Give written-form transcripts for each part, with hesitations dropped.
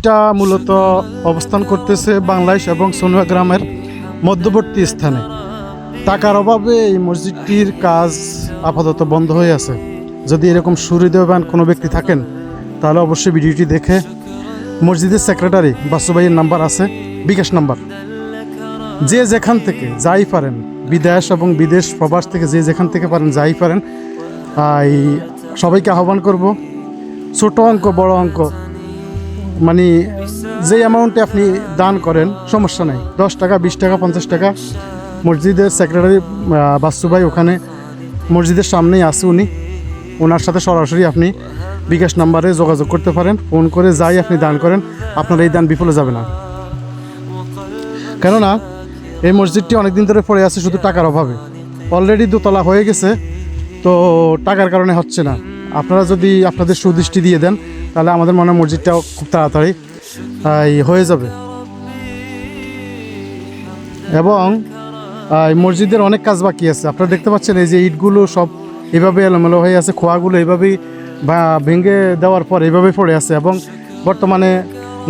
এটা মূলত অবস্থান করতেছে বাংলাদেশ এবং সোনুয়া গ্রামের মধ্যবর্তী স্থানে। টাকার অভাবে এই মসজিদটির কাজ আপাতত বন্ধ হয়ে আছে। যদি এরকম সুহৃদয়বান কোনো ব্যক্তি থাকেন তাহলে অবশ্যই ভিডিওটি দেখে মসজিদের সেক্রেটারি বাসু ভাইয়ের নাম্বার আছে, বিকাশ নাম্বার, যে যেখান থেকে যাই পারেন, বিদেশ এবং বিদেশ প্রবাস থেকে যে যেখান থেকে পারেন যাই পারেন, সবাইকে আহ্বান করব। ছোট অঙ্ক বড় অঙ্ক মানে যে অ্যামাউন্টে আপনি দান করেন সমস্যা নেই, 10 টাকা 20 টাকা 50 টাকা। মসজিদের সেক্রেটারি বাসু ভাই ওখানে মসজিদের সামনেই আছে, ওনার সাথে সরাসরি আপনি বিকাশ নাম্বারে যোগাযোগ করতে পারেন। ফোন করে যাই আপনি দান করেন, আপনার এই দান বিফলে যাবে না। কেননা এই মসজিদটি অনেক দিন ধরে পড়ে আছে শুধু টাকার অভাবে। অলরেডি দোতলা হয়ে গেছে, তো টাকার কারণে হচ্ছে না। আপনারা যদি আপনাদের সুদৃষ্টি দিয়ে দেন তাহলে আমাদের মনে হয় মসজিদটাও খুব তাড়াতাড়ি হয়ে যাবে। এবং এই মসজিদের অনেক কাজ বাকি আছে। আপনারা দেখতে পাচ্ছেন এই যে ইটগুলো সব এভাবে এলোমেলো হয়ে আছে, খোয়াগুলো এইভাবেই ভেঙে দেওয়ার পর এইভাবেই পড়ে আছে। এবং বর্তমানে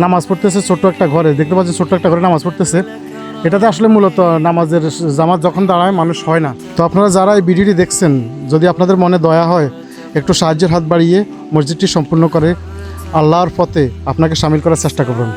নামাজ পড়তেছে ছোট্ট একটা ঘরে, দেখতে পাচ্ছেন ছোট্ট একটা ঘরে নামাজ পড়তেছে। এটাতে আসলে মূলত নামাজের জামাত যখন দাঁড়ায় মানুষ হয় না। তো আপনারা যারা এই ভিডিওটি দেখছেন, যদি আপনাদের মনে দয়া হয় একটু সাহায্যের হাত বাড়িয়ে মসজিদটি সম্পূর্ণ করে আল্লাহর পথে আপনাকে সামিল করার চেষ্টা করবেন।